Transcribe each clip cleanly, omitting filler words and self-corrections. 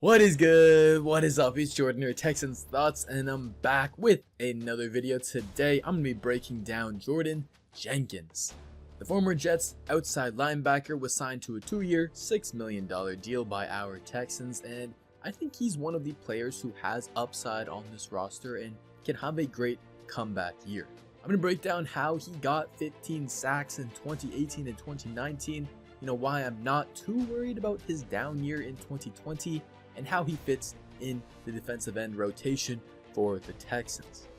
What is good? What is up? It's Jordan here, Texans Thoughts, and I'm back with another video. Today, I'm going to be breaking down Jordan Jenkins. The former Jets outside linebacker was signed to a 2-year, $6 million deal by our Texans, and I think he's one of the players who has upside on this roster and can have a great comeback year. I'm going to break down how he got 15 sacks in 2018 and 2019, why I'm not too worried about his down year in 2020, and how he fits in the defensive end rotation for the Texans.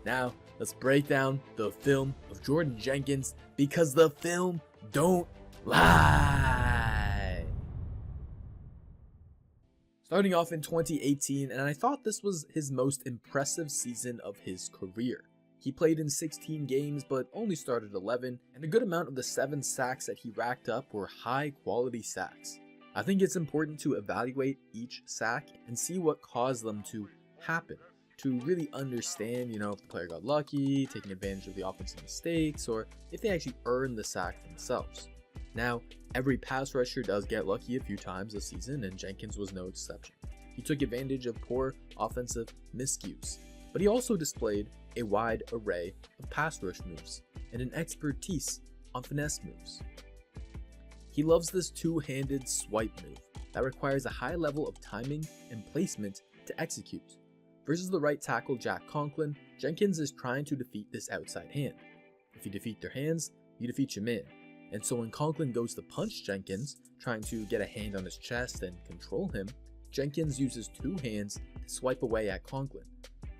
Now, let's break down the film of Jordan Jenkins, because the film don't lie. Starting off in 2018, and I thought this was his most impressive season of his career. He played in 16 games, but only started 11, and a good amount of the 7 sacks that he racked up were high-quality sacks. I think it's important to evaluate each sack and see what caused them to happen, to really understand, if the player got lucky, taking advantage of the offensive mistakes, or if they actually earned the sack themselves. Now, every pass rusher does get lucky a few times this season, and Jenkins was no exception. He took advantage of poor offensive miscues, but he also displayed a wide array of pass rush moves and an expertise on finesse moves. He loves this two-handed swipe move that requires a high level of timing and placement to execute. Versus the right tackle Jack Conklin, Jenkins is trying to defeat this outside hand. If you defeat their hands, you defeat your man. And so when Conklin goes to punch Jenkins, trying to get a hand on his chest and control him, Jenkins uses 2 hands to swipe away at Conklin,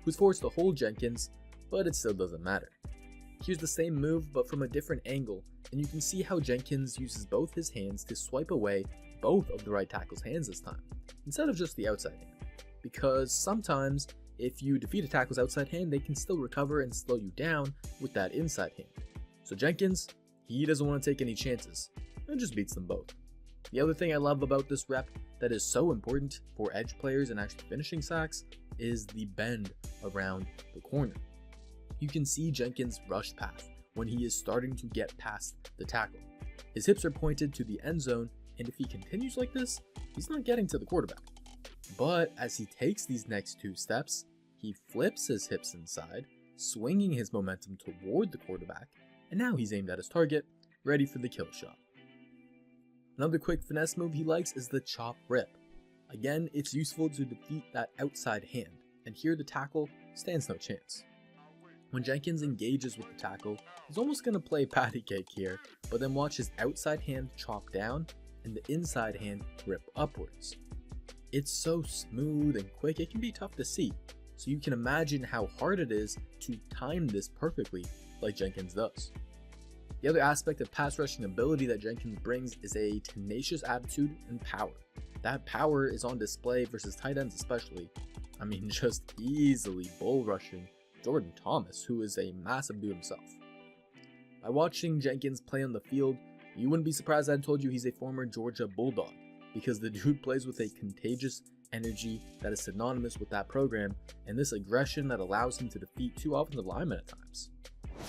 who's forced to hold Jenkins, but it still doesn't matter. Here's the same move but from a different angle, and you can see how Jenkins uses both his hands to swipe away both of the right tackle's hands this time, instead of just the outside hand. Because sometimes, if you defeat a tackle's outside hand, they can still recover and slow you down with that inside hand. So Jenkins, he doesn't want to take any chances, and just beats them both. The other thing I love about this rep that is so important for edge players and actually finishing sacks is the bend around the corner. You can see Jenkins' rush path when he is starting to get past the tackle. His hips are pointed to the end zone, and if he continues like this, he's not getting to the quarterback. But as he takes these next 2 steps, he flips his hips inside, swinging his momentum toward the quarterback, and now he's aimed at his target, ready for the kill shot. Another quick finesse move he likes is the chop rip. Again, it's useful to defeat that outside hand, and here the tackle stands no chance. When Jenkins engages with the tackle, he's almost going to play patty cake here, but then watch his outside hand chop down and the inside hand rip upwards. It's so smooth and quick, it can be tough to see, so you can imagine how hard it is to time this perfectly like Jenkins does. The other aspect of pass rushing ability that Jenkins brings is a tenacious attitude and power. That power is on display versus tight ends especially. Just easily bull rushing Jordan Thomas, who is a massive dude himself. By watching Jenkins play on the field, you wouldn't be surprised I told you he's a former Georgia Bulldog, because the dude plays with a contagious energy that is synonymous with that program, and this aggression that allows him to defeat 2 offensive linemen at times.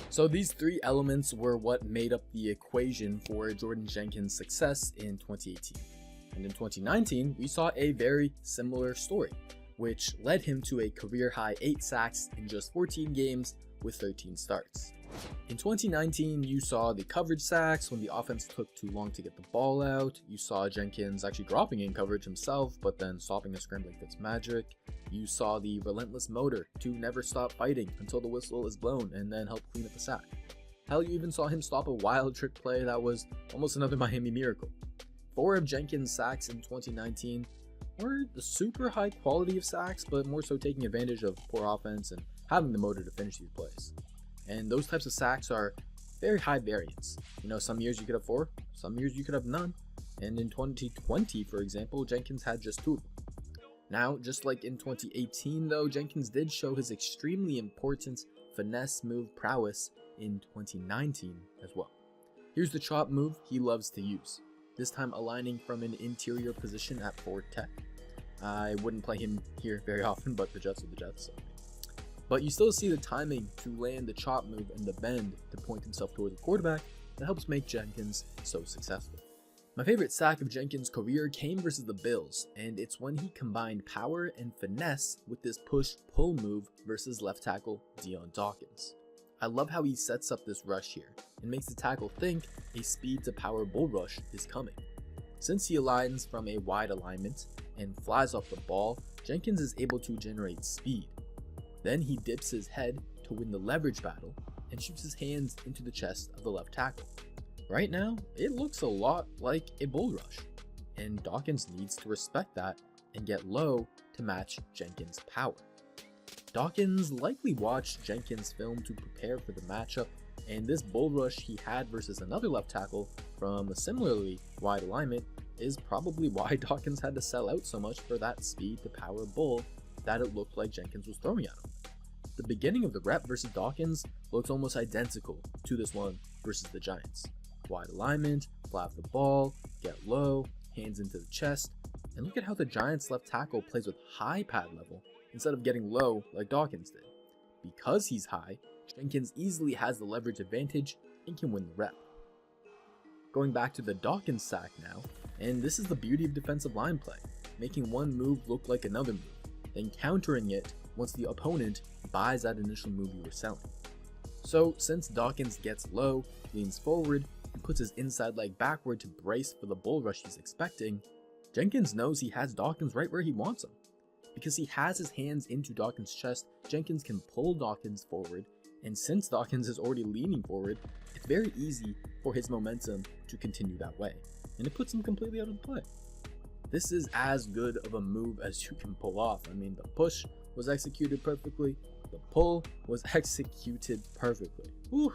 So these 3 elements were what made up the equation for Jordan Jenkins' success in 2018. And in 2019, we saw a very similar story, which led him to a career-high 8 sacks in just 14 games with 13 starts. In 2019, you saw the coverage sacks when the offense took too long to get the ball out. You saw Jenkins actually dropping in coverage himself, but then stopping the scrambling Fitzmagic. You saw the relentless motor to never stop fighting until the whistle is blown and then help clean up the sack. Hell, you even saw him stop a wild trick play that was almost another Miami miracle. 4 of Jenkins' sacks in 2019 weren't the super high quality of sacks, but more so taking advantage of poor offense and having the motor to finish these plays. And those types of sacks are very high variance. Some years you could have 4, some years you could have none. And in 2020, for example, Jenkins had just 2 of them. Now, just like in 2018 though, Jenkins did show his extremely important finesse move prowess in 2019 as well. Here's the chop move he loves to use, this time aligning from an interior position at 4 tech. I wouldn't play him here very often, but the Jets are the Jets. So. But you still see the timing to land the chop move and the bend to point himself toward the quarterback that helps make Jenkins so successful. My favorite sack of Jenkins' career came versus the Bills, and it's when he combined power and finesse with this push-pull move versus left tackle Dion Dawkins. I love how he sets up this rush here and makes the tackle think a speed to power bull rush is coming. Since he aligns from a wide alignment and flies off the ball, Jenkins is able to generate speed. Then he dips his head to win the leverage battle and shoots his hands into the chest of the left tackle. Right now, it looks a lot like a bull rush, and Dawkins needs to respect that and get low to match Jenkins' power. Dawkins likely watched Jenkins' film to prepare for the matchup, and this bull rush he had versus another left tackle from a similarly wide alignment is probably why Dawkins had to sell out so much for that speed to power bull that it looked like Jenkins was throwing at him. The beginning of the rep versus Dawkins looks almost identical to this one versus the Giants. Wide alignment, fly off the ball, get low, hands into the chest, and look at how the Giants left tackle plays with high pad level instead of getting low like Dawkins did. Because he's high, Jenkins easily has the leverage advantage and can win the rep. Going back to the Dawkins sack now, and this is the beauty of defensive line play, making one move look like another move, then countering it once the opponent buys that initial move you were selling. So since Dawkins gets low, leans forward, and puts his inside leg backward to brace for the bull rush he's expecting, Jenkins knows he has Dawkins right where he wants him. Because he has his hands into Dawkins' chest, Jenkins can pull Dawkins forward, and since Dawkins is already leaning forward, it's very easy for his momentum to continue that way, and it puts him completely out of play. This is as good of a move as you can pull off. I mean, the push was executed perfectly, the pull was executed perfectly. Whew.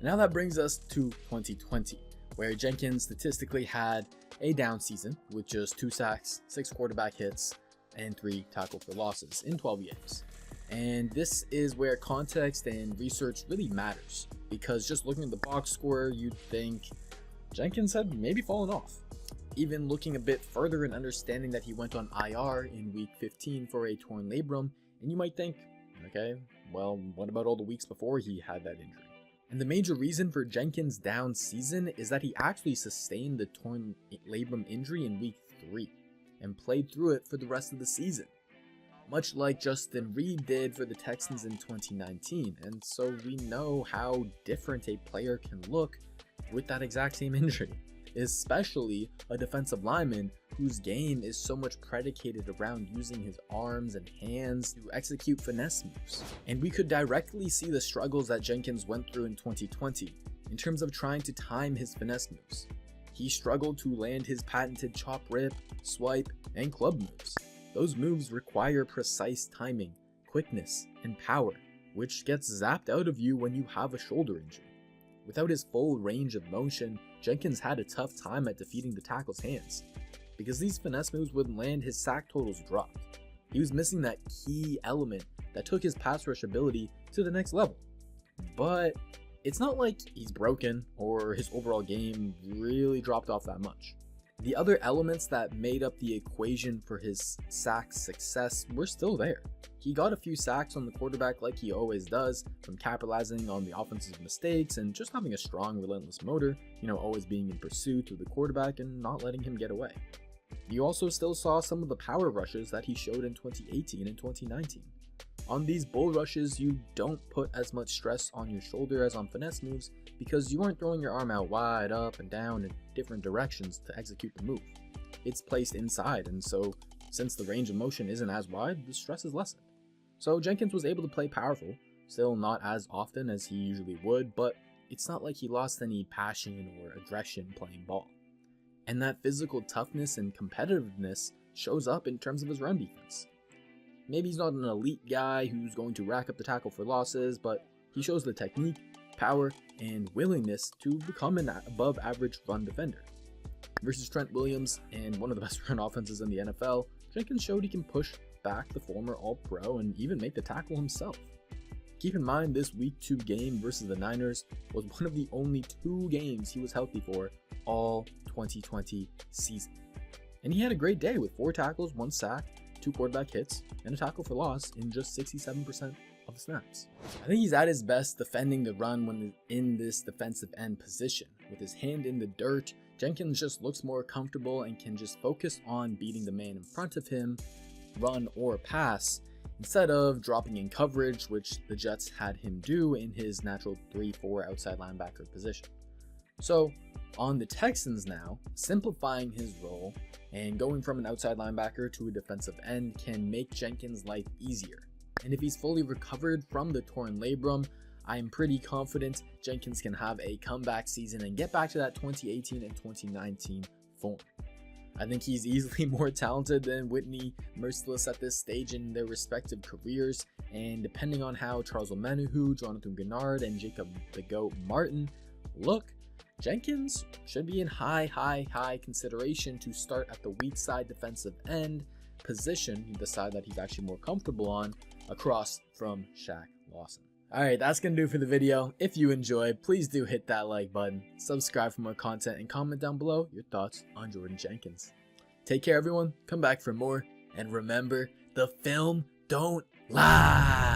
Now that brings us to 2020, where Jenkins statistically had a down season with just 2 sacks, 6 quarterback hits, and 3 tackle for losses in 12 games. And this is where context and research really matters, because just looking at the box score, you'd think Jenkins had maybe fallen off. Even looking a bit further and understanding that he went on IR in week 15 for a torn labrum, and you might think, okay, well, what about all the weeks before he had that injury? And the major reason for Jenkins' down season is that he actually sustained the torn labrum injury in week 3 and played through it for the rest of the season, much like Justin Reed did for the Texans in 2019. And so we know how different a player can look with that exact same injury, especially a defensive lineman whose game is so much predicated around using his arms and hands to execute finesse moves. And we could directly see the struggles that Jenkins went through in 2020 in terms of trying to time his finesse moves. He struggled to land his patented chop rip, swipe, and club moves. Those moves require precise timing, quickness, and power, which gets zapped out of you when you have a shoulder injury. Without his full range of motion, Jenkins had a tough time at defeating the tackle's hands. Because these finesse moves would land, his sack totals dropped. He was missing that key element that took his pass rush ability to the next level. But it's not like he's broken or his overall game really dropped off that much. The other elements that made up the equation for his sack success were still there. He got a few sacks on the quarterback like he always does, from capitalizing on the offensive mistakes and just having a strong, relentless motor, always being in pursuit of the quarterback and not letting him get away. You also still saw some of the power rushes that he showed in 2018 and 2019. On these bull rushes, you don't put as much stress on your shoulder as on finesse moves because you aren't throwing your arm out wide, up and down in different directions to execute the move. It's placed inside, and so since the range of motion isn't as wide, the stress is lessened. So Jenkins was able to play powerful, still not as often as he usually would, but it's not like he lost any passion or aggression playing ball. And that physical toughness and competitiveness shows up in terms of his run defense. Maybe he's not an elite guy who's going to rack up the tackle for losses, but he shows the technique, power, and willingness to become an above average run defender. Versus Trent Williams and one of the best run offenses in the NFL, Jenkins showed he can push back the former All-Pro and even make the tackle himself. Keep in mind, this Week 2 game versus the Niners was one of the only 2 games he was healthy for all 2020 season. And he had a great day with 4 tackles, 1 sack, 2 quarterback hits, and a tackle for loss in just 67% of the snaps. I think he's at his best defending the run when in this defensive end position, with his hand in the dirt, Jenkins just looks more comfortable and can just focus on beating the man in front of him, run or pass, instead of dropping in coverage, which the Jets had him do in his natural 3-4 outside linebacker position. So on the Texans now, simplifying his role and going from an outside linebacker to a defensive end can make Jenkins' life easier. And if he's fully recovered from the torn labrum, I am pretty confident Jenkins can have a comeback season and get back to that 2018 and 2019 form. I think he's easily more talented than Whitney Mercilus at this stage in their respective careers, and depending on how Charles Omenihu, Jonathan Gennard, and Jacob the Goat Martin look, Jenkins should be in high consideration to start at the weak side defensive end position, the side that he's actually more comfortable on, across from Shaq Lawson. Alright, that's going to do it for the video. If you enjoyed, please do hit that like button, subscribe for more content, and comment down below your thoughts on Jordan Jenkins. Take care everyone, come back for more, and remember, the film don't lie!